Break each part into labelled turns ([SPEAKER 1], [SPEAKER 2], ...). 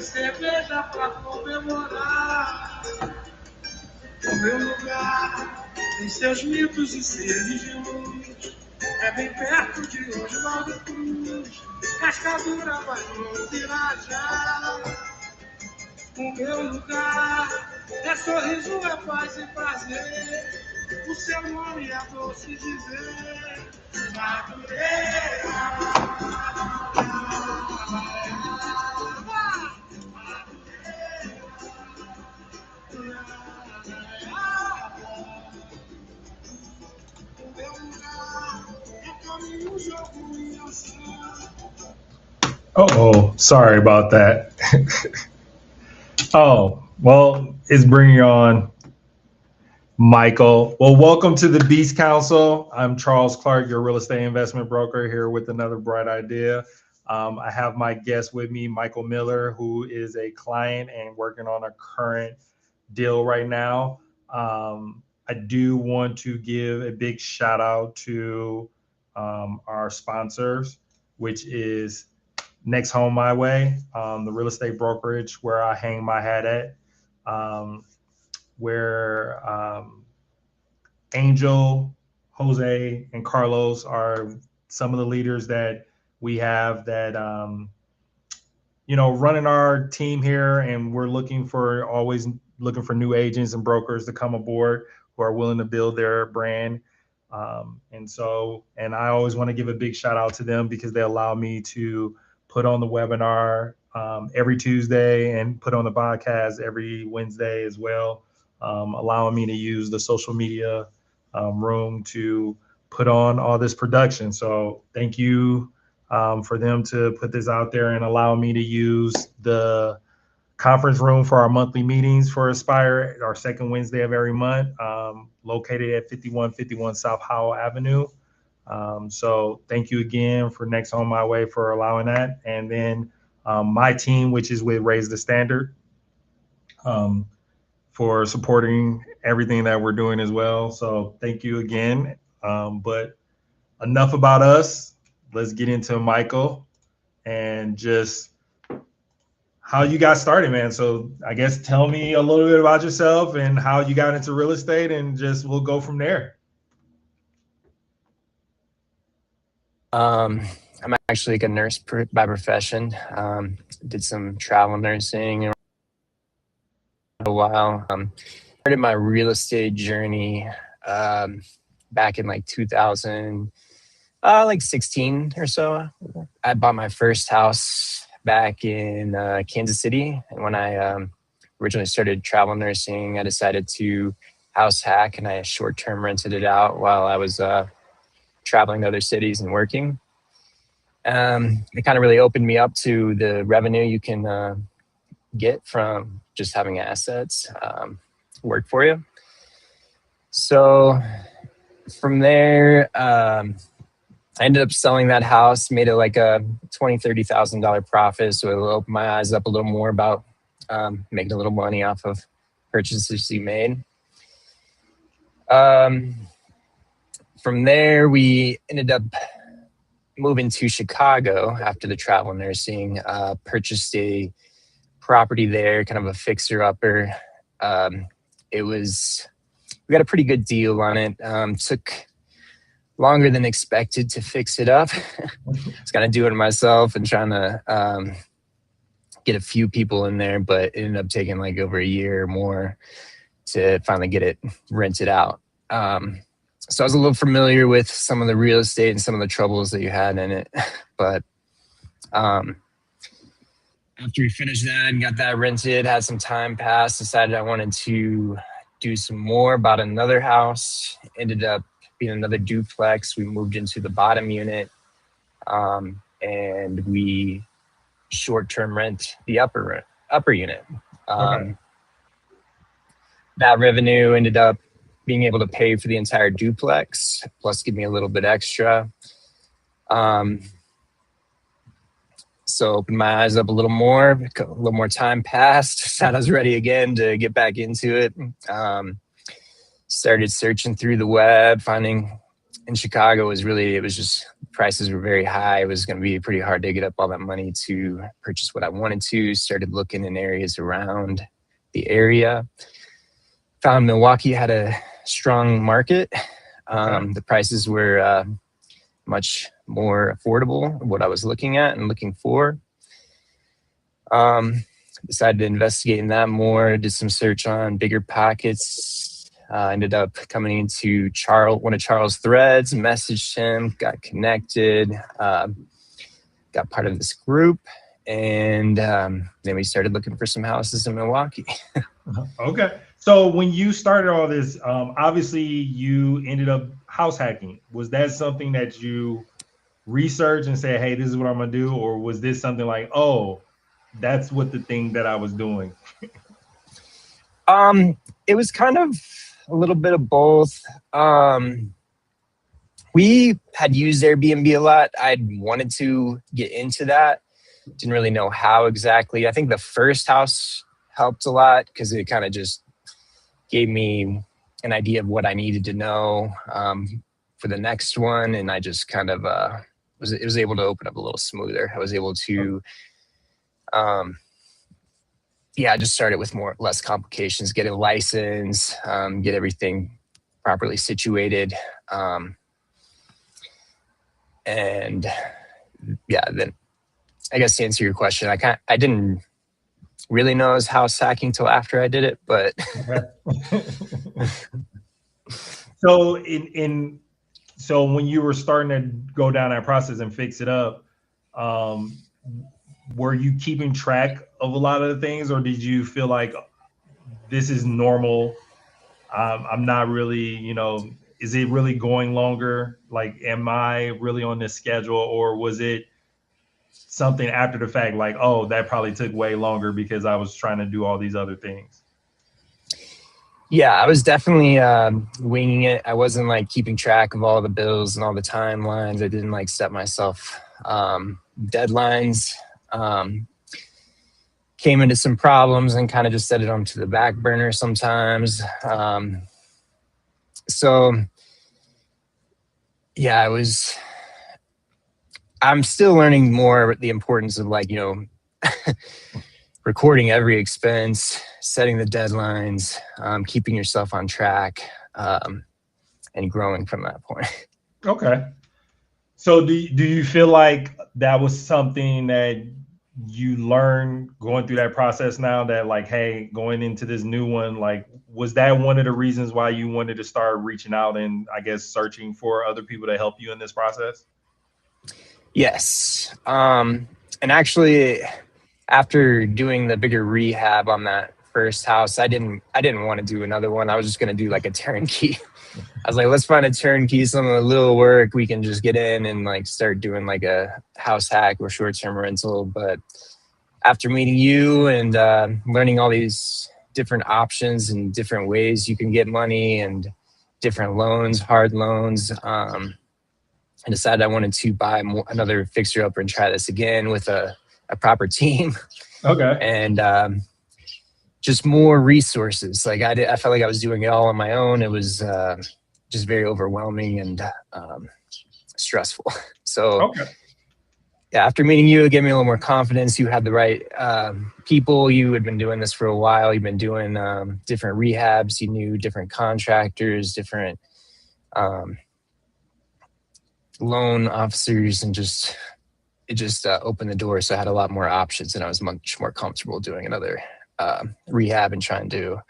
[SPEAKER 1] cerveja pra comemorar. O meu lugar tem seus mitos e seres de luz. É bem perto de Oswaldo Cruz. Cascadura vai no Pirajá. O meu lugar é sorriso, é paz e prazer. O seu nome é doce dizer. Madureira.
[SPEAKER 2] Oh, sorry about that. Oh, well, it's bringing on Michael. Well, welcome to the Beast Council. I'm Charles Clark, your real estate investment broker, here with another bright idea. I have my guest with me, Michael Miller, who is a client and working on a current deal right now. I do want to give a big shout out to our sponsors, which is NextHome MyWay, the real estate brokerage where I hang my hat at, where Angel, Jose, and Carlos are some of the leaders that we have that, running our team here, and we're always looking for new agents and brokers to come aboard who are willing to build their brand. And I always want to give a big shout out to them because they allow me to put on the webinar every Tuesday and put on the podcast every Wednesday as well, allowing me to use the social media room to put on all this production. So thank you for them to put this out there and allow me to use the conference room for our monthly meetings for Aspire, our second Wednesday of every month, located at 5151 South Howell Avenue. So thank you again for NextHome MyWay for allowing that. And then my team, which is with Raise the Standard, for supporting everything that we're doing as well. So thank you again. But enough about us. Let's get into Michael and just how you got started, man. So I guess tell me a little bit about yourself and how you got into real estate, and just we'll go from there.
[SPEAKER 3] I'm actually like a nurse by profession. Did some travel nursing a while. Started my real estate journey back in like 2016 or so. I bought my first house back in Kansas City. And when I originally started travel nursing, I decided to house hack, and I short-term rented it out while I was traveling to other cities and working. It kind of really opened me up to the revenue you can get from just having assets work for you. So from there, I ended up selling that house, made it like a $20,000, $30,000 profit. So it'll open my eyes up a little more about making a little money off of purchases you made. From there, we ended up moving to Chicago after the travel nursing, purchased a property there, kind of a fixer-upper. We got a pretty good deal on it. Took longer than expected to fix it up. I was kind of doing it myself and trying to get a few people in there, but it ended up taking like over a year or more to finally get it rented out. So I was a little familiar with some of the real estate and some of the troubles that you had in it. But after we finished that and got that rented, had some time pass, decided I wanted to do some more, bought another house, ended up being another duplex. We moved into the bottom unit, and we short-term rent the upper unit.
[SPEAKER 2] Okay.
[SPEAKER 3] That revenue ended up being able to pay for the entire duplex, plus give me a little bit extra. So opened my eyes up a little more time passed. Thought I was ready again to get back into it. Started searching through the web, finding in Chicago it was just prices were very high. It was going to be pretty hard to get up all that money to purchase what I wanted to. Started looking in areas around the area. Found Milwaukee had a strong market. The prices were much more affordable than what I was looking at and looking for. Decided to investigate in that more, did some search on bigger pockets. Ended up coming into one of Charles' threads, messaged him, got connected, got part of this group, and then we started looking for some houses in Milwaukee.
[SPEAKER 2] Okay. So when you started all this, obviously you ended up house hacking. Was that something that you researched and said, hey, this is what I'm going to do? Or was this something like, oh, that's what the thing that I was doing?
[SPEAKER 3] It was kind of a little bit of both. We had used Airbnb a lot. I'd wanted to get into that. Didn't really know how exactly. I think the first house helped a lot because it kind of just gave me an idea of what I needed to know for the next one. And I just kind of was able to open up a little smoother. I was able to just start it with less complications, get a license, get everything properly situated. And yeah, then I guess to answer your question, I didn't really know I was house hacking till after I did it, but
[SPEAKER 2] so so when you were starting to go down that process and fix it up, were you keeping track of a lot of the things, or did you feel like this is normal? I'm not really, is it really going longer? Like, am I really on this schedule, or was it something after the fact, like, oh, that probably took way longer because I was trying to do all these other things?
[SPEAKER 3] Yeah, I was definitely winging it. I wasn't like keeping track of all the bills and all the timelines. I didn't like set myself deadlines. Came into some problems and kind of just set it onto the back burner sometimes. So yeah, I'm still learning more the importance of recording every expense, setting the deadlines, keeping yourself on track, and growing from that point.
[SPEAKER 2] Okay. So do you feel like that was something that you learned going through that process now, that like, hey, going into this new one, like, was that one of the reasons why you wanted to start reaching out and I guess searching for other people to help you in this process?
[SPEAKER 3] Yes. And actually, after doing the bigger rehab on that first house, I didn't want to do another one. I was just going to do like a turnkey. I was like, let's find a turnkey, some of the little work we can just get in and like start doing like a house hack or short-term rental. But after meeting you and learning all these different options and different ways you can get money and different loans, hard loans, I decided I wanted to buy another fixer-upper and try this again with a proper team.
[SPEAKER 2] Okay.
[SPEAKER 3] And just more resources. Like I felt like I was doing it all on my own. It was just very overwhelming and stressful. So
[SPEAKER 2] okay.
[SPEAKER 3] Yeah, after meeting you, it gave me a little more confidence. You had the right people. You had been doing this for a while. You've been doing different rehabs. You knew different contractors, different loan officers, and it just opened the door. So I had a lot more options, and I was much more comfortable doing another rehab and trying to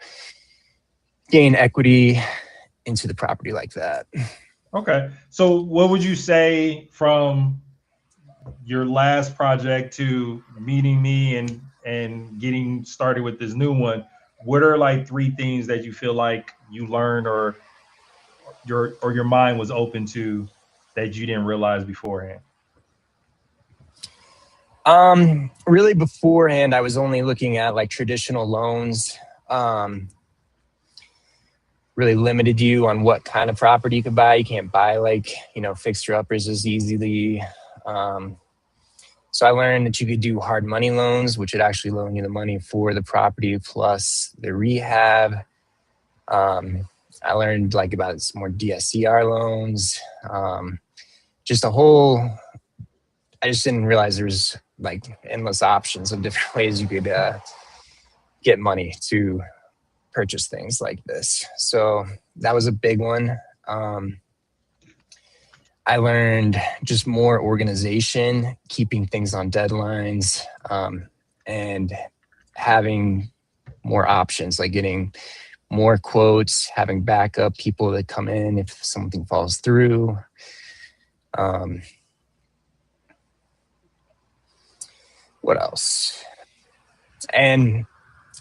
[SPEAKER 3] gain equity into the property like that.
[SPEAKER 2] Okay. So what would you say from your last project to meeting me and getting started with this new one? What are like 3 things that you feel like you learned or your mind was open to that you didn't realize beforehand?
[SPEAKER 3] Really beforehand, I was only looking at like traditional loans. Really limited you on what kind of property you could buy. You can't buy like, fixer uppers as easily. So I learned that you could do hard money loans, which would actually loan you the money for the property plus the rehab. I learned like about some more DSCR loans, just a whole, I just didn't realize there was like endless options of different ways you could get money to purchase things like this. So that was a big one. I learned just more organization, keeping things on deadlines, and having more options, like getting more quotes, having backup people that come in if something falls through. What else? And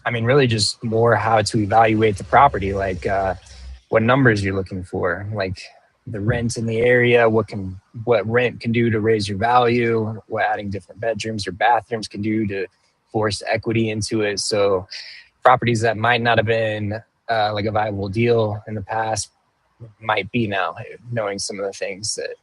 [SPEAKER 3] I mean, really just more how to evaluate the property, like what numbers you're looking for, like the rent in the area, what rent can do to raise your value, what adding different bedrooms or bathrooms can do to force equity into it. So properties that might not have been like a viable deal in the past might be now, knowing some of the things that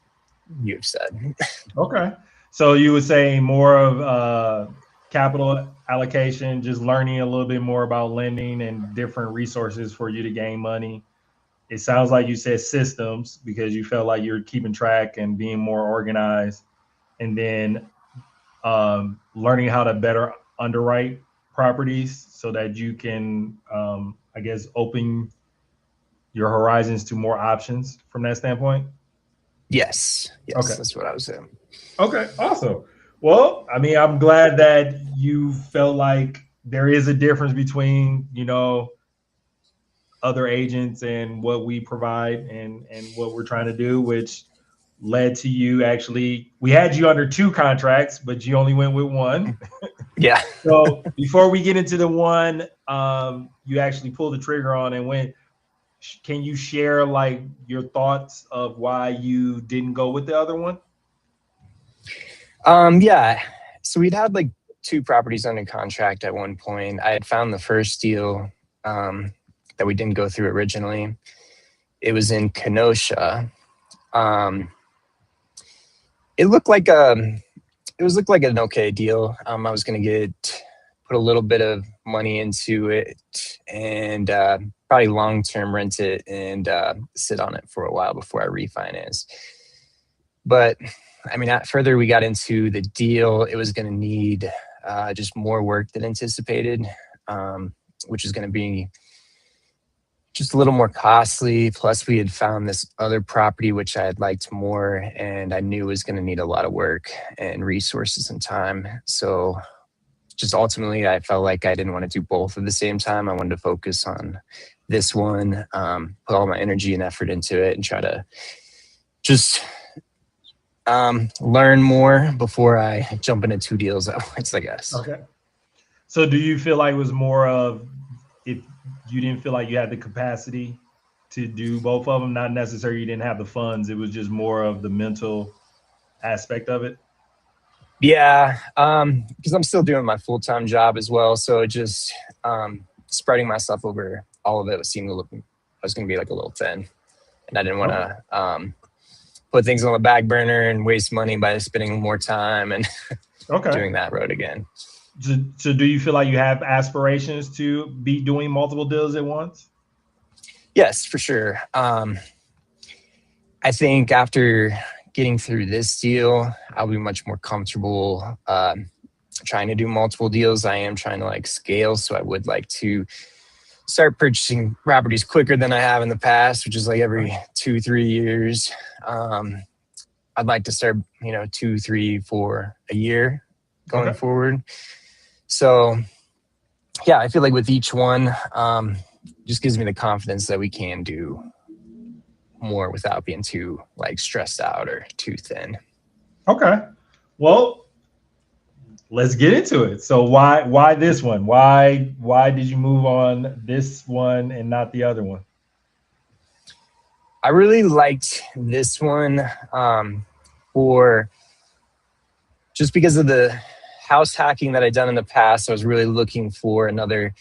[SPEAKER 3] you've said.
[SPEAKER 2] Okay. So you would say more of capital allocation, just learning a little bit more about lending and different resources for you to gain money. It sounds like you said systems because you felt like you're keeping track and being more organized, and then learning how to better underwrite properties so that you can, I guess, open your horizons to more options from that standpoint.
[SPEAKER 3] Yes,
[SPEAKER 2] Okay.
[SPEAKER 3] That's what I was saying.
[SPEAKER 2] Okay, awesome. Well, I mean, I'm glad that you felt like there is a difference between, other agents and what we provide and what we're trying to do, which led to you actually, we had you under 2 contracts, but you only went with 1.
[SPEAKER 3] Yeah.
[SPEAKER 2] So before we get into the one you actually pulled the trigger on and went, can you share like your thoughts of why you didn't go with the other one?
[SPEAKER 3] Yeah. So we'd had like 2 properties under contract at one point. I had found the first deal that we didn't go through originally. It was in Kenosha. It looked like an okay deal. I was going to put a little bit of money into it and probably long-term rent it and sit on it for a while before I refinance. But I mean, further we got into the deal, it was going to need just more work than anticipated, which is going to be just a little more costly. Plus, we had found this other property, which I had liked more, and I knew was going to need a lot of work and resources and time. So just ultimately, I felt like I didn't want to do both at the same time. I wanted to focus on this one, put all my energy and effort into it and try to just learn more before I jump into 2 deals at once, I guess.
[SPEAKER 2] Okay. So do you feel like it was more of, if you didn't feel like you had the capacity to do both of them, not necessarily you didn't have the funds, it was just more of the mental aspect of it?
[SPEAKER 3] Yeah, because I'm still doing my full-time job as well. So just spreading myself over all of it seemed I was going to be like a little thin. And I didn't want to put things on the back burner and waste money by spending more time and doing that road again.
[SPEAKER 2] So do you feel like you have aspirations to be doing multiple deals at once?
[SPEAKER 3] Yes, for sure. I think after getting through this deal, I'll be much more comfortable trying to do multiple deals. I am trying to like scale, so I would like to start purchasing properties quicker than I have in the past, which is like every 2-3 years. I'd like to start, 2, 3, 4 a year going forward. So yeah, I feel like with each one, just gives me the confidence that we can do more without being too like stressed out or too thin.
[SPEAKER 2] Okay. Well, let's get into it. So why this one? Why did you move on this one and not the other one?
[SPEAKER 3] I really liked this one for just because of the house hacking that I'd done in the past. I was really looking for another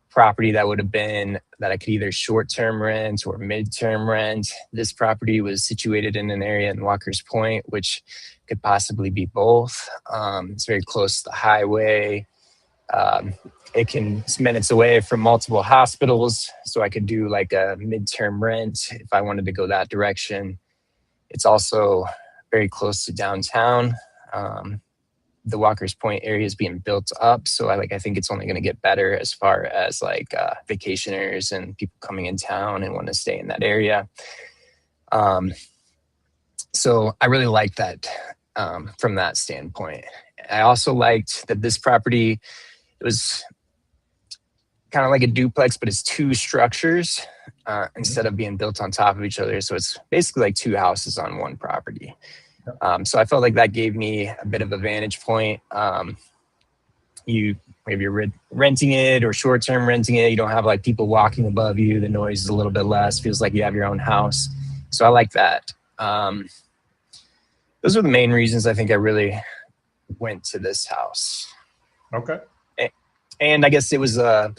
[SPEAKER 3] property that I could either short-term rent or mid-term rent. This property was situated in an area in Walker's Point, which could possibly be both. It's very close to the highway. It's minutes away from multiple hospitals, so I could do like a mid-term rent if I wanted to go that direction. It's also very close to downtown. The Walker's Point area is being built up, so I think it's only going to get better as far as like vacationers and people coming in town and want to stay in that area. So I really like that from that standpoint. I also liked that this property, it was kind of like a duplex, but it's two structures instead of being built on top of each other. So it's basically like two houses on one property. So I felt like that gave me a bit of a vantage point. Maybe you're renting it or short-term renting it. You don't have like people walking above you. The noise is a little bit less. Feels like you have your own house. So I like that. Those are the main reasons I think I really went to this house.
[SPEAKER 2] Okay.
[SPEAKER 3] And I guess it was the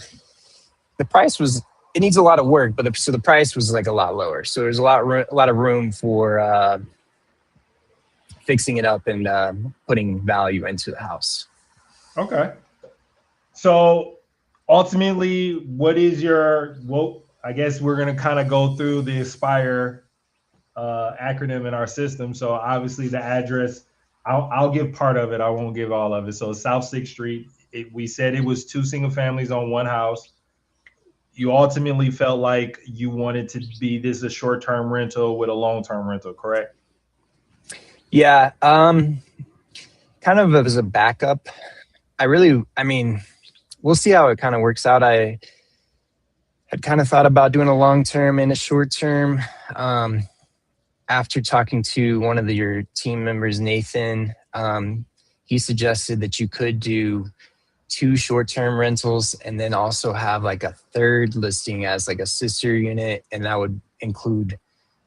[SPEAKER 3] price was, it needs a lot of work, but so the price was like a lot lower. So there's a lot of room for fixing it up and putting value into the house. Okay.
[SPEAKER 2] So ultimately, what is your, well, I guess we're going to kind of go through the Aspire acronym in our system. So obviously the address, I'll give part of it. I won't give all of it. So South 6th Street, we said it was 2 single families on one house. You ultimately felt like you wanted to be this a short-term rental with a long-term rental, correct?
[SPEAKER 3] Yeah, kind of as a backup. I mean, we'll see how it kind of works out. I had kind of thought about doing a long-term and a short-term. After talking to one of your team members, Nathan, he suggested that you could do 2 short-term rentals and then also have like a third listing as like a sister unit, and that would include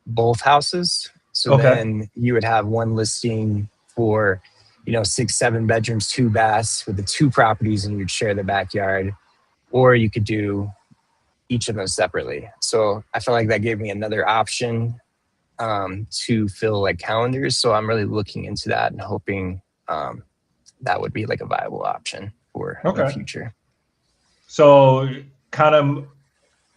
[SPEAKER 3] both houses. So then you would have one listing for, 6-7 bedrooms, 2 baths with the 2 properties, and you'd share the backyard, or you could do each of them separately. So I felt like that gave me another option to fill like calendars. So I'm really looking into that and hoping that would be like a viable option for the future.
[SPEAKER 2] So kind of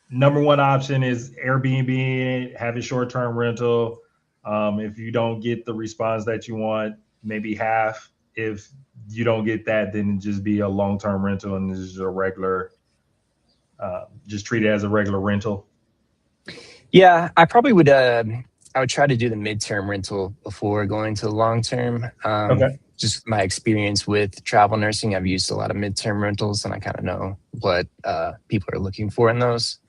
[SPEAKER 2] number one option is Airbnb, have a short-term rental. If you don't get the response that you want, maybe half. If you don't get that, then just be a long-term rental and this is a regular, just treat it as a regular rental.
[SPEAKER 3] Yeah, I probably would, I would try to do the midterm rental before going to the long-term. Just my experience with travel nursing, I've used a lot of midterm rentals and I kind of know what people are looking for in those.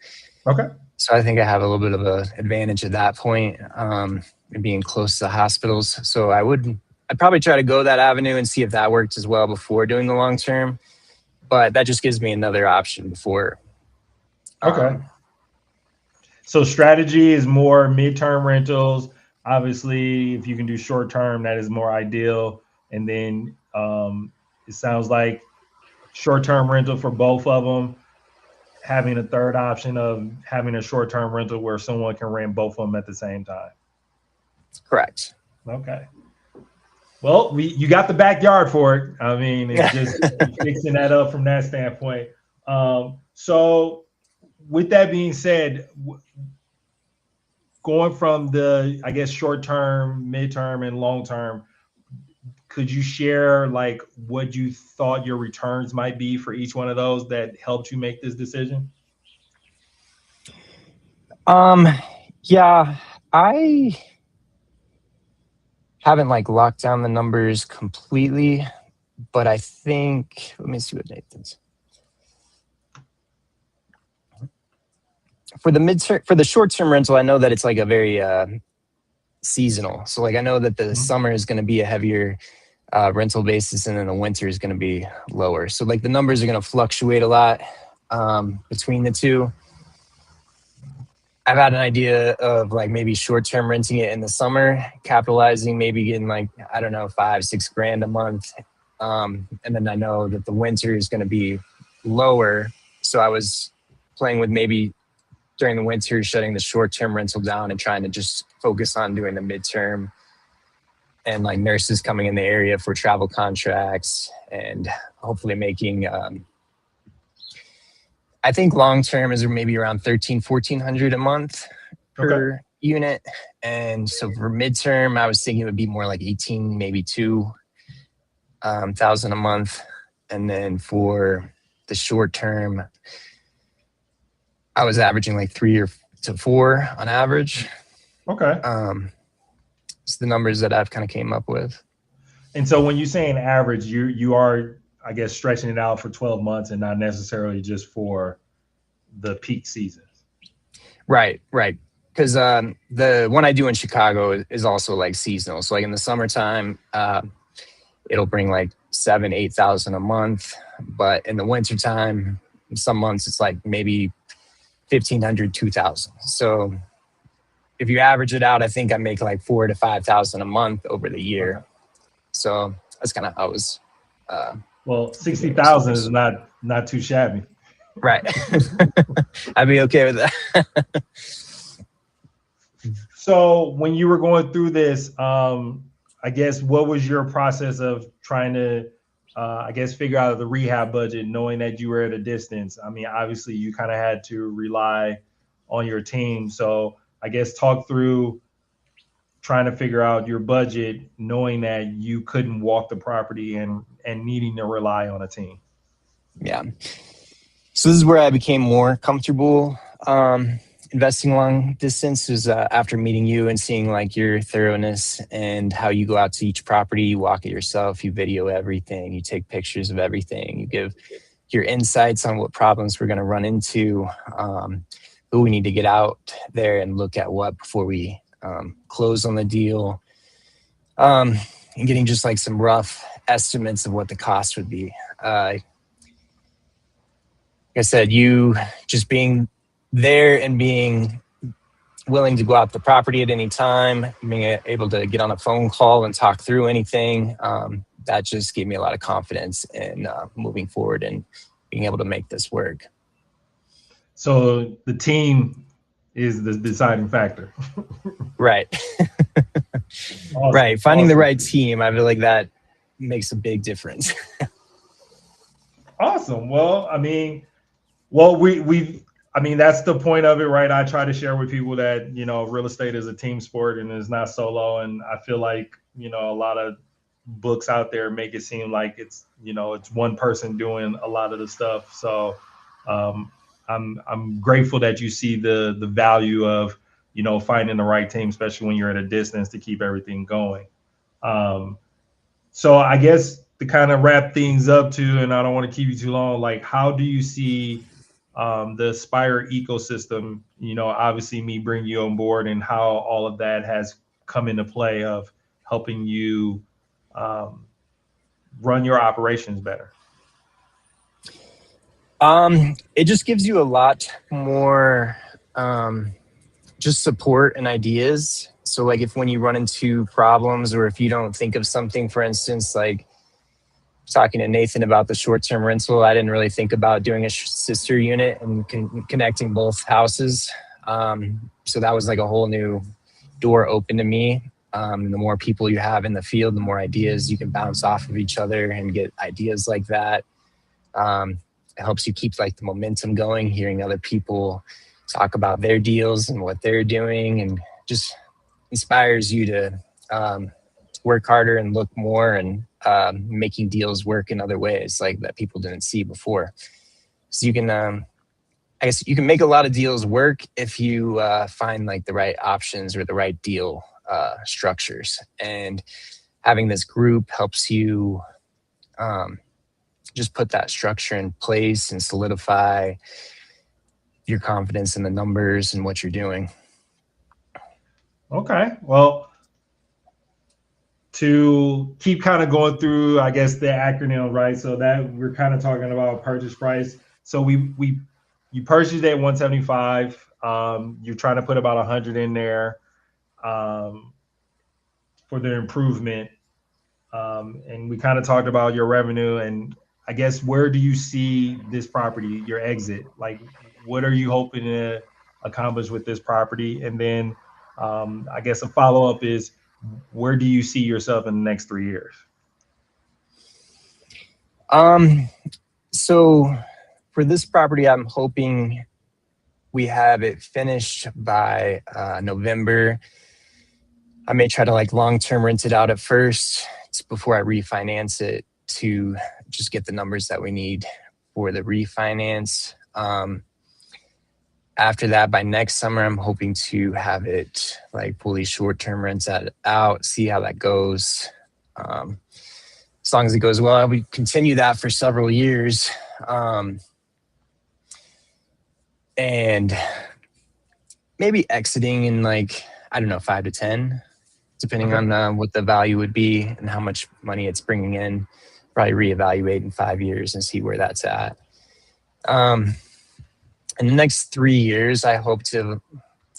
[SPEAKER 3] So I think I have a little bit of an advantage at that point, being close to the hospitals. So I'd probably try to go that avenue and see if that worked as well before doing the long-term. But that just gives me another option before.
[SPEAKER 2] So strategy is more midterm rentals. Obviously, if you can do short-term, that is more ideal. And then it sounds like short-term rental for both of them, having a third option of having a short-term rental where someone can rent both of them at the same time.
[SPEAKER 3] Correct.
[SPEAKER 2] Okay. Well, you got the backyard for it. I mean, it's just fixing that up from that standpoint. So with that being said, going from the, I guess, short-term, midterm, and long-term, could you share like what you thought your returns might be for each one of those that helped you make this decision?
[SPEAKER 3] Yeah, I haven't like locked down the numbers completely, but I think, let me see what Nathan's. For the short-term rental, I know that it's like a very seasonal. So like I know that the summer is going to be a heavier rental basis, and then the winter is going to be lower. So like the numbers are going to fluctuate a lot between the two. I've had an idea of like maybe short-term renting it in the summer, capitalizing, maybe getting like, I don't know, $5-6 grand a month. And then I know that the winter is going to be lower. So I was playing with maybe during the winter, shutting the short-term rental down and trying to just focus on doing the midterm and like nurses coming in the area for travel contracts and hopefully making, I think long-term is maybe around $1,300-1,400 a month per unit. And so for midterm, I was thinking it would be more like 18, maybe 2,000 a month. And then for the short term, I was averaging like 3 to 4 on average.
[SPEAKER 2] Okay.
[SPEAKER 3] It's the numbers that I've kind of came up with.
[SPEAKER 2] And so when you say an average, you are, I guess, stretching it out for 12 months and not necessarily just for the peak season.
[SPEAKER 3] Right. Because the one I do in Chicago is also like seasonal. So like in the summertime, it'll bring like 7,000-8,000 a month. But in the wintertime, some months it's like maybe 1,500, 2,000. So if you average it out, I think I make like 4,000 to 5,000 a month over the year. Okay. So that's kind of how it was.
[SPEAKER 2] Well, 60,000 is not too shabby.
[SPEAKER 3] Right. I'd be okay with that.
[SPEAKER 2] So when you were going through this, I guess, what was your process of trying to, I guess, figure out the rehab budget, knowing that you were at a distance? I mean, obviously you kind of had to rely on your team. So I guess talk through trying to figure out your budget, knowing that you couldn't walk the property and needing to rely on a team.
[SPEAKER 3] Yeah. So this is where I became more comfortable investing long distance, was after meeting you and seeing like your thoroughness and how you go out to each property, you walk it yourself, you video everything, you take pictures of everything, you give your insights on what problems we're going to run into, who we need to get out there and look at what before we close on the deal, and getting just like some rough estimates of what the cost would be. Like I said, you just being there and being willing to go out the property at any time, being able to get on a phone call and talk through anything, that just gave me a lot of confidence in moving forward and being able to make this work.
[SPEAKER 2] So the team is the deciding factor.
[SPEAKER 3] Right.
[SPEAKER 2] Awesome.
[SPEAKER 3] Right. Finding the right team, I feel like that makes a big difference.
[SPEAKER 2] Awesome. Well, I mean, that's the point of it, right? I try to share with people that, real estate is a team sport and it's not solo. And I feel like, a lot of books out there make it seem like it's one person doing a lot of the stuff. So I'm grateful that you see the value of, finding the right team, especially when you're at a distance, to keep everything going. So I guess to kind of wrap things up too, and I don't want to keep you too long, like how do you see the Aspire ecosystem, obviously me bringing you on board, and how all of that has come into play of helping you run your operations better?
[SPEAKER 3] It just gives you a lot more just support and ideas. So like when you run into problems, or if you don't think of something, for instance, like talking to Nathan about the short-term rental, I didn't really think about doing a sister unit and connecting both houses. So that was like a whole new door open to me. The more people you have in the field, the more ideas you can bounce off of each other and get ideas like that. It helps you keep like the momentum going, hearing other people talk about their deals and what they're doing, and just inspires you to work harder and look more, and making deals work in other ways like that people didn't see before. So you can, I guess you can make a lot of deals work if you find like the right options or the right deal structures. And having this group helps you just put that structure in place and solidify your confidence in the numbers and what you're doing.
[SPEAKER 2] Okay. Well, to keep kind of going through, I guess, the acronym, right? So that we're kind of talking about purchase price. So you purchased at 175. You're trying to put about 100 in there for the improvement. And we kind of talked about your revenue, and I guess, where do you see this property, your exit? Like, what are you hoping to accomplish with this property? And then I guess a follow-up is, where do you see yourself in the next 3 years?
[SPEAKER 3] So for this property, I'm hoping we have it finished by November. I may try to like long-term rent it out at first before I refinance it to just get the numbers that we need for the refinance. After that, by next summer, I'm hoping to have it like fully short-term rents out, see how that goes. As long as it goes well, I would continue that for several years. And maybe exiting in like, I don't know, 5 to 10, depending on what the value would be and how much money it's bringing in. Probably reevaluate in 5 years and see where that's at. In the next 3 years, I hope to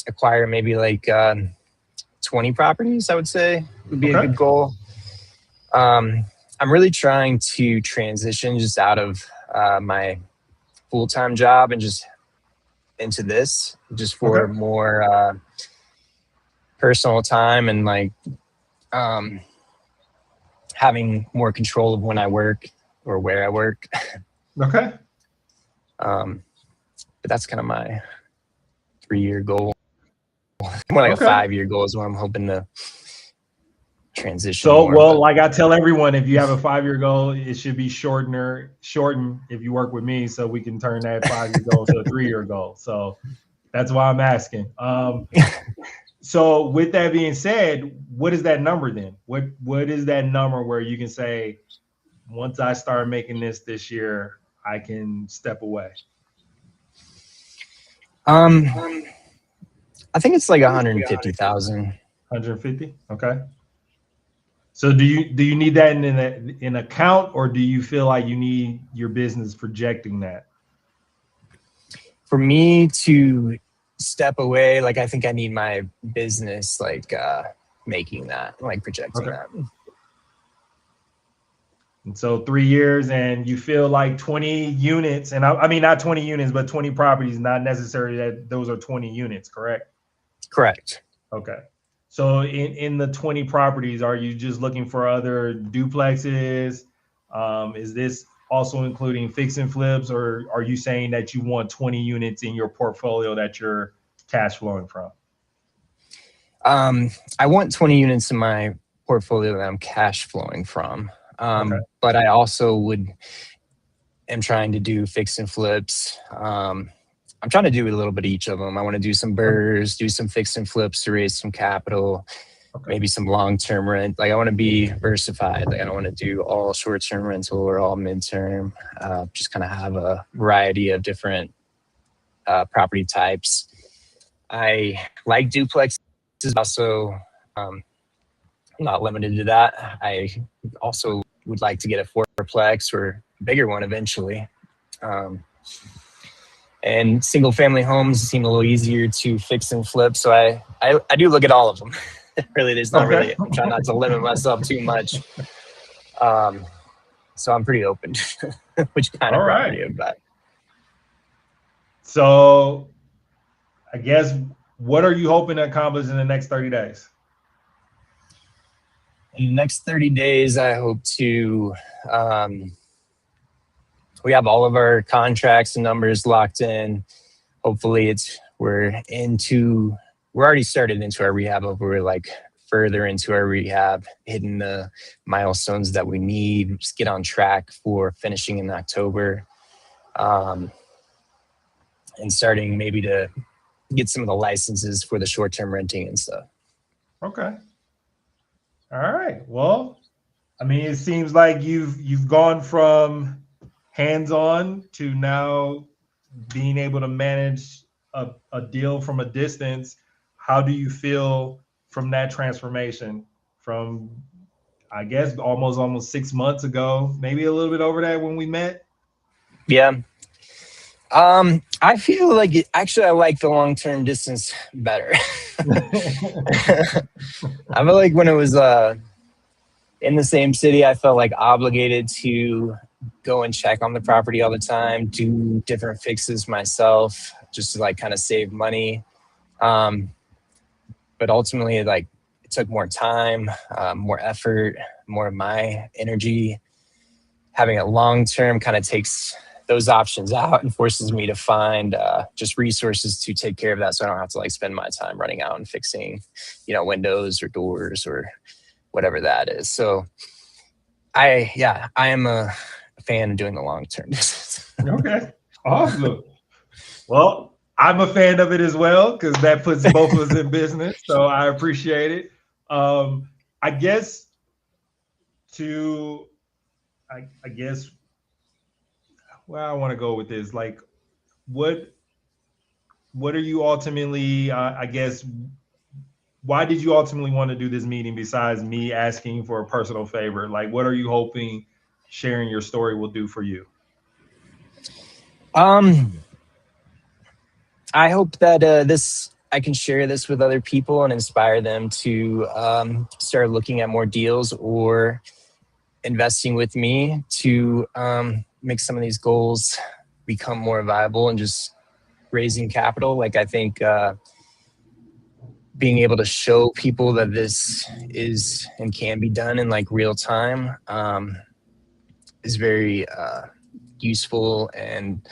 [SPEAKER 3] acquire maybe like 20 properties, I would say would be a good goal. I'm really trying to transition just out of my full-time job and just into this, just for more personal time and like having more control of when I work or where I work.
[SPEAKER 2] Okay.
[SPEAKER 3] But that's kind of my 3-year goal. More like a 5-year goal is what I'm hoping to transition.
[SPEAKER 2] So, well, like I tell everyone, if you have a 5-year goal, it should be shortened if you work with me, so we can turn that 5-year goal to a 3-year goal. So that's why I'm asking. So with that being said, what is that number then? What is that number where you can say, once I start making this year, I can step away?
[SPEAKER 3] I think it's like 150,000.
[SPEAKER 2] 150. Okay. So do you need that in account, or do you feel like you need your business projecting that?
[SPEAKER 3] For me to step away, like I think I need my business like making that, like projecting that.
[SPEAKER 2] And so 3 years, and you feel like 20 units, and I mean not 20 units, but 20 properties, not necessarily that those are 20 units, correct?
[SPEAKER 3] Correct.
[SPEAKER 2] Okay. So in the 20 properties, are you just looking for other duplexes? Is this also including fix and flips, or are you saying that you want 20 units in your portfolio that you're cash flowing from?
[SPEAKER 3] I want 20 units in my portfolio that I'm cash flowing from. But I also am trying to do fix and flips. I'm trying to do a little bit of each of them. I want to do some BRRRRs, do some fix and flips to raise some capital, maybe some long-term rent. Like I want to be diversified. Like I don't want to do all short-term rental or all midterm. Just kind of have a variety of different property types. I like duplexes. Also, I'm not limited to that. I also would like to get a fourplex or a bigger one eventually. And single family homes seem a little easier to fix and flip. So I do look at all of them. Really, there's not really, I'm trying not to limit myself too much. So I'm pretty open to which kind of property I've got.
[SPEAKER 2] So I guess, what are you hoping to accomplish in the next 30 days?
[SPEAKER 3] In the next 30 days, I hope to, we have all of our contracts and numbers locked in. Hopefully we're already started into our rehab, but we're like further into our rehab, hitting the milestones that we need, just get on track for finishing in October. And starting maybe to get some of the licenses for the short-term renting and stuff.
[SPEAKER 2] Okay. All right. Well, I mean, it seems like you've gone from hands-on to now being able to manage a deal from a distance. How do you feel from that transformation from, I guess, almost 6 months ago, maybe a little bit over that when we met?
[SPEAKER 3] Yeah. I feel like I like the long-term distance better. I feel like when it was in the same city, I felt like obligated to go and check on the property all the time, do different fixes myself, just to like kind of save money. But ultimately, it took more time, more effort, more of my energy. Having it long-term kind of takes those options out and forces me to find just resources to take care of that, so I don't have to like spend my time running out and fixing, windows or doors or whatever that is. So I am a fan of doing the long-term business.
[SPEAKER 2] Okay, awesome. Well, I'm a fan of it as well, because that puts both of us in business. So I appreciate it. I guess where I want to go with this, like, what are you ultimately, why did you ultimately want to do this meeting besides me asking for a personal favor? Like, what are you hoping sharing your story will do for you?
[SPEAKER 3] I hope that I can share this with other people and inspire them to start looking at more deals or investing with me to make some of these goals become more viable and just raising capital. Like, I think being able to show people that this is and can be done in like real time is very useful and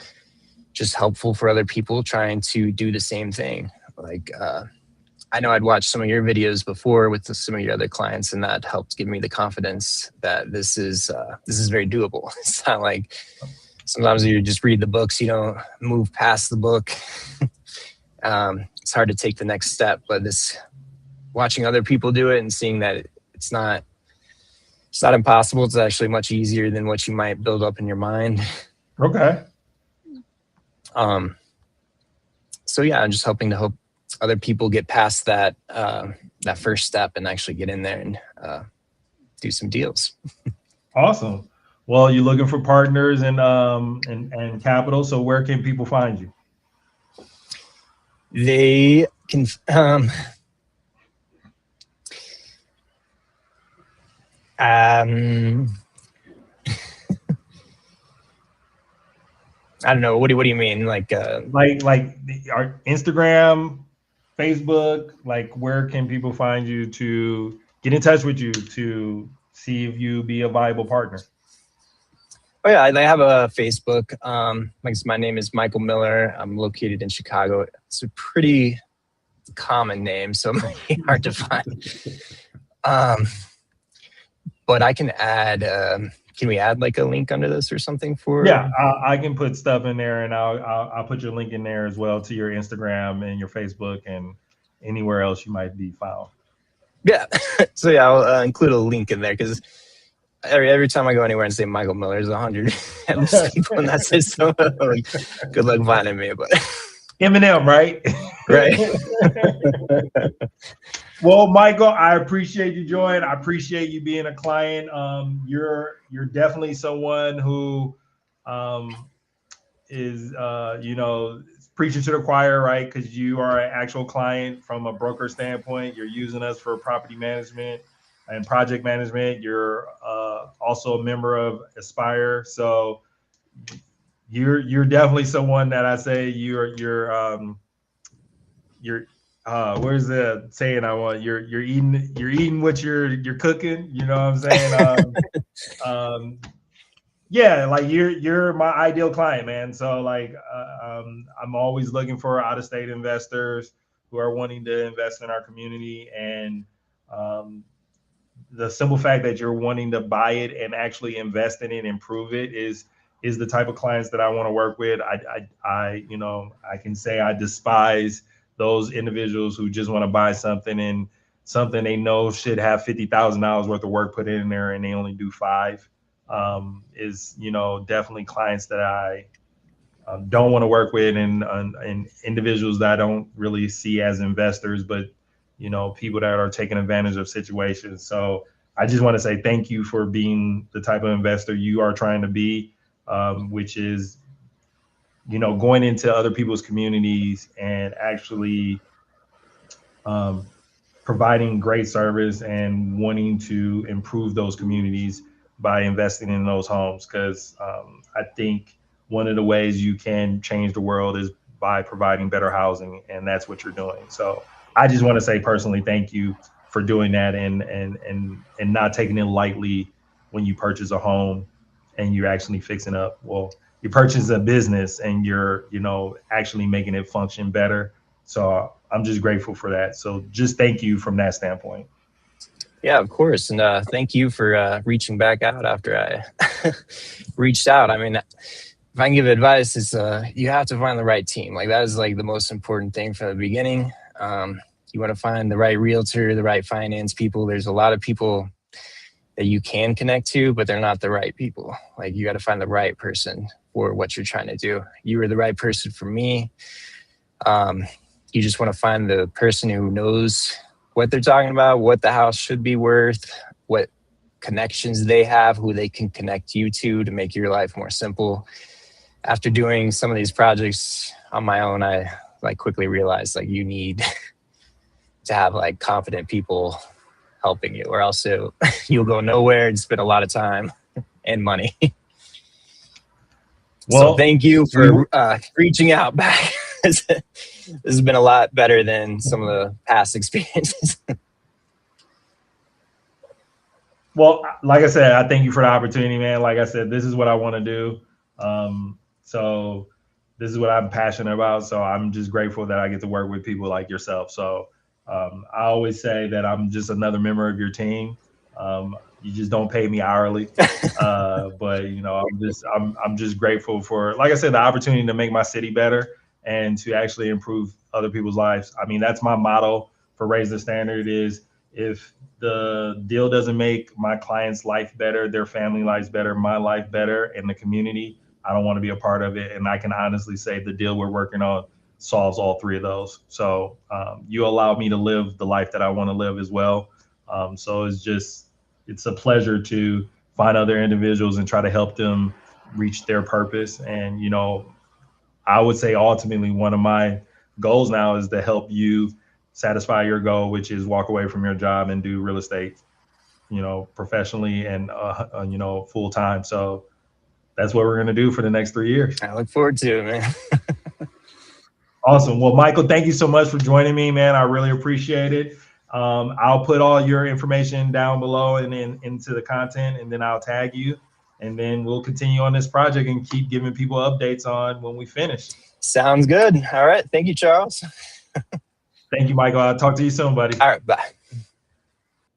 [SPEAKER 3] just helpful for other people trying to do the same thing. Like, I know I'd watched some of your videos before with some of your other clients, and that helped give me the confidence that this is very doable. It's not like sometimes you just read the books, you don't move past the book. It's hard to take the next step, but watching other people do it and seeing that it's not impossible. It's actually much easier than what you might build up in your mind.
[SPEAKER 2] Okay.
[SPEAKER 3] So yeah, I'm just hoping to help other people get past that first step and actually get in there and do some deals.
[SPEAKER 2] Awesome. Well, you're looking for partners and capital. So where can people find you?
[SPEAKER 3] They can I don't know. What do you mean? Like our
[SPEAKER 2] Instagram, Facebook, like, where can people find you to get in touch with you to see if you be a viable partner?
[SPEAKER 3] Oh yeah, I have a Facebook. My name is Michael Miller. I'm located in Chicago. It's a pretty common name, so it might be hard to find. But I can add. Can we add like a link under this or something for?
[SPEAKER 2] Yeah, I can put stuff in there, and I'll put your link in there as well to your Instagram and your Facebook and anywhere else you might be found.
[SPEAKER 3] Yeah. So yeah, I'll include a link in there, because every time I go anywhere and say Michael Miller, there's 100 at least people in that system. Like, good luck finding me, but
[SPEAKER 2] Eminem, right?
[SPEAKER 3] Right.
[SPEAKER 2] Well, Michael, I appreciate you joining. I appreciate you being a client. You're definitely someone who is preaching to the choir, right? Because you are an actual client from a broker standpoint. You're using us for property management and project management. You're also a member of Aspire, so you're definitely someone that I say you're where's the saying I want? You're eating what you're cooking. You know what I'm saying? Yeah, like you're my ideal client, man. So like I'm always looking for out-of-state investors who are wanting to invest in our community, and the simple fact that you're wanting to buy it and actually invest in it, improve it, is the type of clients that I want to work with. I can say I despise those individuals who just want to buy something and something they know should have $50,000 worth of work put in there and they only do $5,000. Is definitely clients that I don't want to work with, and individuals that I don't really see as investors, but people that are taking advantage of situations. So I just want to say thank you for being the type of investor you are trying to be, which is going into other people's communities and actually providing great service and wanting to improve those communities by investing in those homes. Because I think one of the ways you can change the world is by providing better housing, and that's what you're doing. So I just want to say personally, thank you for doing that and not taking it lightly when you purchase a home and you're actually fixing up. Well, you're purchasing a business and you're, you know, actually making it function better. So I'm just grateful for that. So just thank you from that standpoint.
[SPEAKER 3] Yeah, of course. And thank you for reaching back out after I reached out. I mean, if I can give advice, is you have to find the right team. Like that is like the most important thing from the beginning. You want to find the right realtor, the right finance people. There's a lot of people that you can connect to, but they're not the right people. Like you got to find the right person for what you're trying to do. You were the right person for me. You just want to find the person who knows what they're talking about, what the house should be worth, what connections they have, who they can connect you to make your life more simple. After doing some of these projects on my own, I like quickly realized like you need to have like confident people helping you, or else you'll go nowhere and spend a lot of time and money.
[SPEAKER 2] Well,
[SPEAKER 3] so thank you for reaching out back. This has been a lot better than some of the past experiences.
[SPEAKER 2] Well, like I said, I thank you for the opportunity, man. Like I said, this is what I want to do. So this is what I'm passionate about. So I'm just grateful that I get to work with people like yourself. So I always say that I'm just another member of your team. You just don't pay me hourly, but you know, I'm just grateful for, like I said, the opportunity to make my city better and to actually improve other people's lives. I mean, that's my motto for Raise the Standard is if the deal doesn't make my client's life better, their family lives better, my life better, and the community, I don't want to be a part of it. And I can honestly say the deal we're working on solves all three of those. So you allow me to live the life that I want to live as well. So it's a pleasure to find other individuals and try to help them reach their purpose. And, you know, I would say ultimately one of my goals now is to help you satisfy your goal, which is walk away from your job and do real estate, you know, professionally and, you know, full time. So that's what we're going to do for the next 3 years.
[SPEAKER 3] I look forward to it, man.
[SPEAKER 2] Awesome. Well, Michael, thank you so much for joining me, man. I really appreciate it. I'll put all your information down below and then into the content, and then I'll tag you, and then we'll continue on this project and keep giving people updates on when we finish.
[SPEAKER 3] Sounds good. All right. Thank you, Charles.
[SPEAKER 2] Thank you, Michael. I'll talk to you soon, buddy.
[SPEAKER 3] All right. Bye.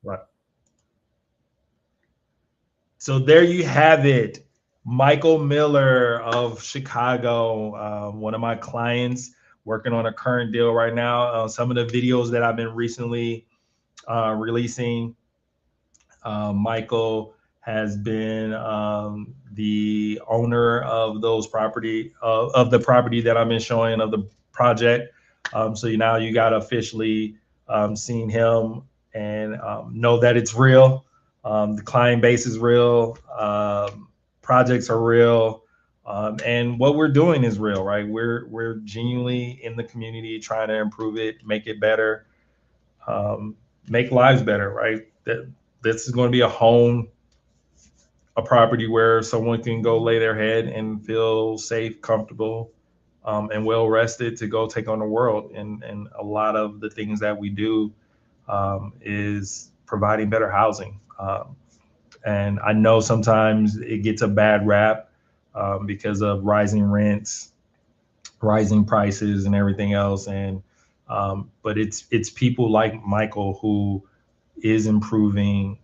[SPEAKER 2] Right. So there you have it. Michael Miller of Chicago, one of my clients working on a current deal right now. Some of the videos that I've been recently releasing, Michael has been the owner of those property of the property that I've been showing of the project. So now you got to officially seen him and know that it's real. The client base is real. Projects are real. And what we're doing is real, right? We're genuinely in the community trying to improve it, make it better, make lives better, right? This is going to be a home, a property where someone can go lay their head and feel safe, comfortable, and well rested to go take on the world. And a lot of the things that we do is providing better housing. And I know sometimes it gets a bad rap because of rising rents, rising prices, and everything else. And but it's people like Michael who is improving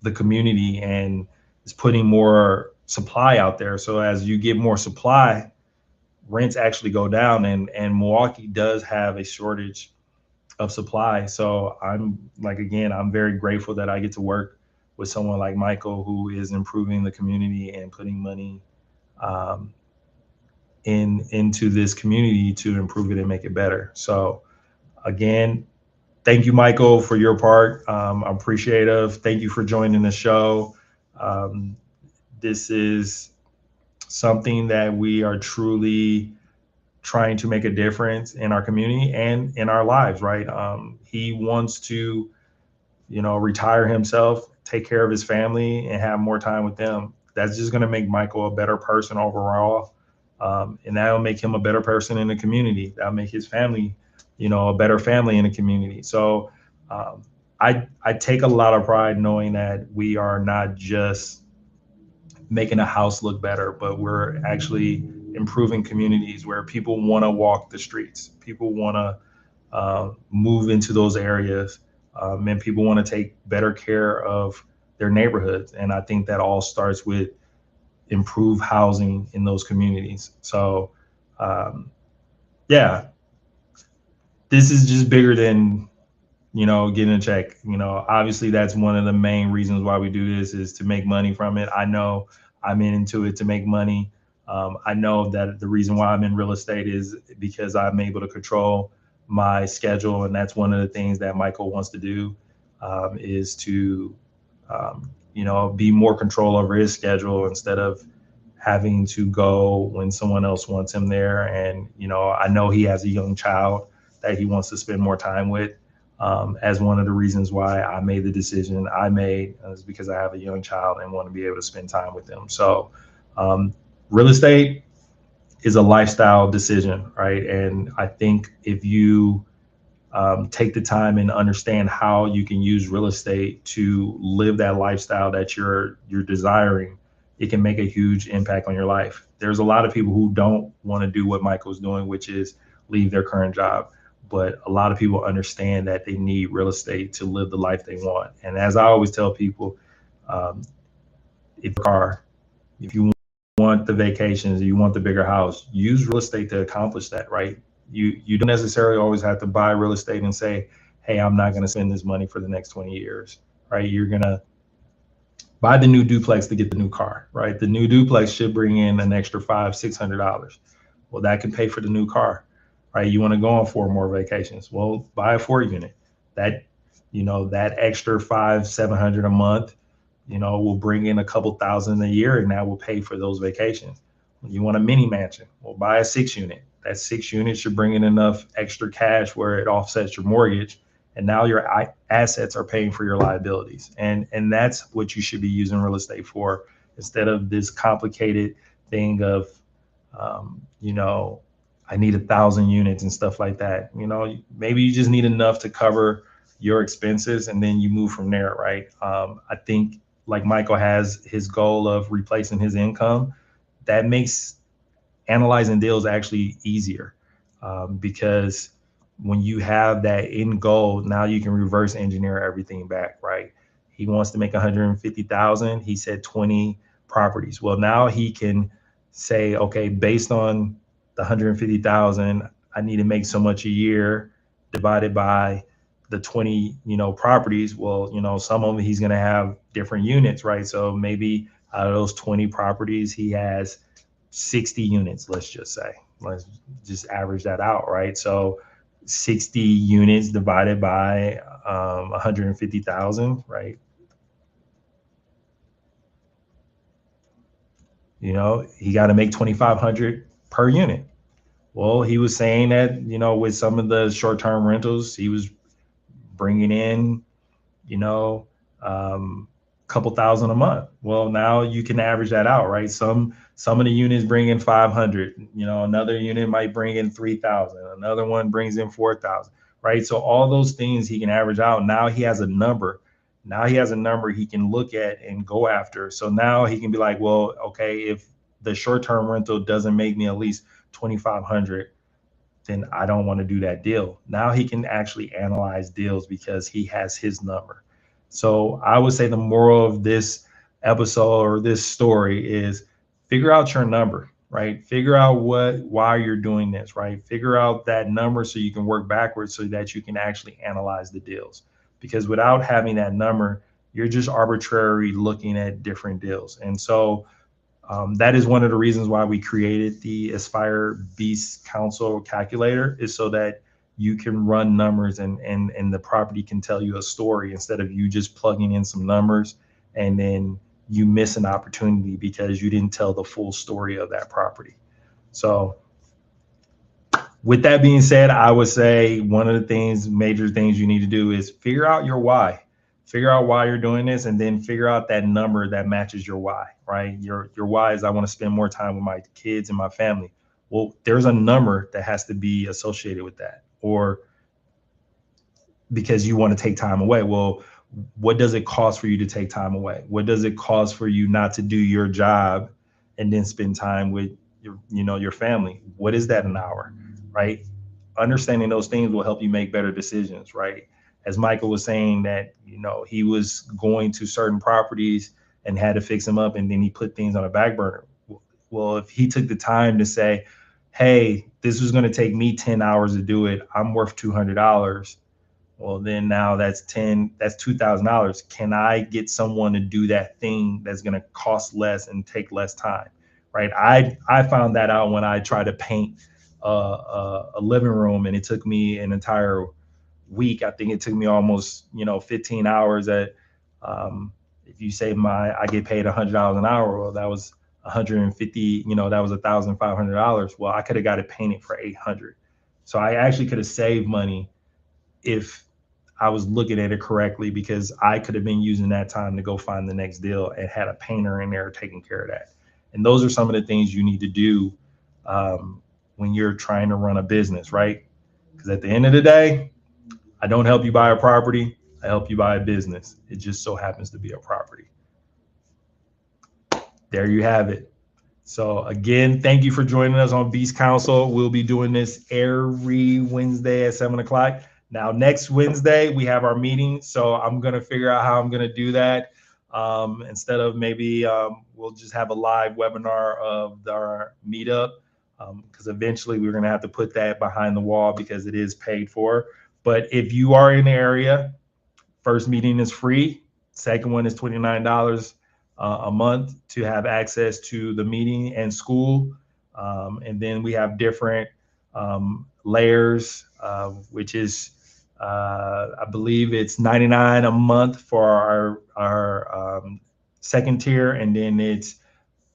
[SPEAKER 2] the community and is putting more supply out there. So as you get more supply, rents actually go down, and Milwaukee does have a shortage of supply. So I'm very grateful that I get to work with someone like Michael who is improving the community and putting money into this community to improve it and make it better. So again, thank you, Michael, for your part. I'm appreciative. Thank you for joining the show. This is something that we are truly trying to make a difference in our community and in our lives, right? He wants to, you know, retire himself, take care of his family, and have more time with them. That's just going to make Michael a better person overall. And that'll make him a better person in the community. That'll make his family, you know, a better family in the community. So I take a lot of pride knowing that we are not just making a house look better, but we're actually improving communities where people want to walk the streets. People want to move into those areas, and people want to take better care of their neighborhoods. And I think that all starts with improved housing in those communities. So, yeah, this is just bigger than, getting a check. Obviously that's one of the main reasons why we do this, is to make money from it. I know I'm into it to make money. I know that the reason why I'm in real estate is because I'm able to control my schedule. And that's one of the things that Michael wants to do, is to, be more control over his schedule instead of having to go when someone else wants him there. And, I know he has a young child that he wants to spend more time with. As one of the reasons why I made the decision I made, is because I have a young child and want to be able to spend time with them. So, real estate is a lifestyle decision, right? And I think if you take the time and understand how you can use real estate to live that lifestyle that you're desiring, it can make a huge impact on your life. There's a lot of people who don't want to do what Michael's doing, which is leave their current job. But a lot of people understand that they need real estate to live the life they want. And as I always tell people, if you want the vacations, you want the bigger house, use real estate to accomplish that, right? You don't necessarily always have to buy real estate and say, hey, I'm not going to spend this money for the next 20 years, right? You're going to buy the new duplex to get the new car, right? The new duplex should bring in an extra $500-$600. Well, that can pay for the new car, right? You want to go on 4 more vacations. Well, buy a 4 unit. That, that extra $500-$700 a month, will bring in a couple thousand a year, and that will pay for those vacations. You want a mini mansion? Well, buy a 6 unit. That 6 unit should bring in enough extra cash where it offsets your mortgage, and now your assets are paying for your liabilities. And that's what you should be using real estate for, instead of this complicated thing of, I need 1,000 units and stuff like that. Maybe you just need enough to cover your expenses, and then you move from there, right? I think, like Michael has his goal of replacing his income, that makes analyzing deals actually easier, because when you have that end goal, now you can reverse engineer everything back, right? He wants to make 150,000. He said 20 properties. Well, now he can say, okay, based on the 150,000, I need to make so much a year divided by the 20, properties. Well, some of them he's going to have different units, right? So maybe out of those 20 properties, he has 60 units, let's just say. Let's just average that out, right? So 60 units divided by 150,000, right? He got to make 2,500 per unit. Well, he was saying that, with some of the short-term rentals, he was bringing in, couple thousand a month. Well, now you can average that out, right? Some of the units bring in 500, another unit might bring in 3,000, another one brings in 4,000, right? So all those things he can average out. Now he has a number. Now he has a number he can look at and go after. So now he can be like, well, okay, if the short-term rental doesn't make me at least 2,500, then I don't want to do that deal. Now he can actually analyze deals because he has his number. So I would say the moral of this episode or this story is figure out your number, right? Figure out why you're doing this, right? Figure out that number so you can work backwards so that you can actually analyze the deals. Because without having that number, you're just arbitrarily looking at different deals. And so that is one of the reasons why we created the Aspire Beast Council calculator, is so that you can run numbers and the property can tell you a story, instead of you just plugging in some numbers and then you miss an opportunity because you didn't tell the full story of that property. So with that being said, I would say one of the major things you need to do is figure out your why. Figure out why you're doing this, and then figure out that number that matches your why, right? Your why is, I want to spend more time with my kids and my family. Well, there's a number that has to be associated with that. Or because you want to take time away. Well, what does it cost for you to take time away? What does it cost for you not to do your job and then spend time with your family? What is that an hour, right? Understanding those things will help you make better decisions, right? As Michael was saying that, he was going to certain properties and had to fix them up, and then he put things on a back burner. Well, if he took the time to say, hey, this was going to take me 10 hours to do it, I'm worth $200. Well, then now that's $2,000. Can I get someone to do that thing that's going to cost less and take less time, right? I found that out when I tried to paint a living room, and it took me an entire week. I think it took me almost 15 hours. If you say I get paid $100 an hour, well, that was 150. That was $1,500. Well, I could have got it painted for $800. So I actually could have saved money if I was looking at it correctly, because I could have been using that time to go find the next deal and had a painter in there taking care of that. And those are some of the things you need to do when you're trying to run a business, right? Because at the end of the day, I don't help you buy a property. I help you buy a business. It just so happens to be a property. There you have it. So again, thank you for joining us on Beast Council. We'll be doing this every Wednesday at 7 o'clock. Now, next Wednesday, we have our meeting. So I'm going to figure out how I'm going to do that. Instead of maybe we'll just have a live webinar of our meetup, because eventually we're going to have to put that behind the wall because it is paid for. But if you are in the area, first meeting is free. Second one is $29 a month to have access to the meeting and school. And then we have different layers, which is, I believe it's $99 a month for our second tier, and then it's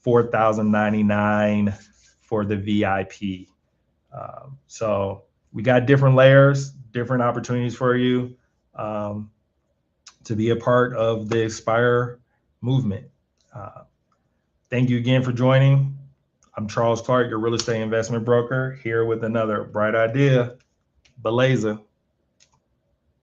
[SPEAKER 2] $4,099 for the VIP. So we got different layers, different opportunities for you to be a part of the Aspire movement. Thank you again for joining. I'm Charles Clark, your real estate investment broker, here with another bright idea. Beleza.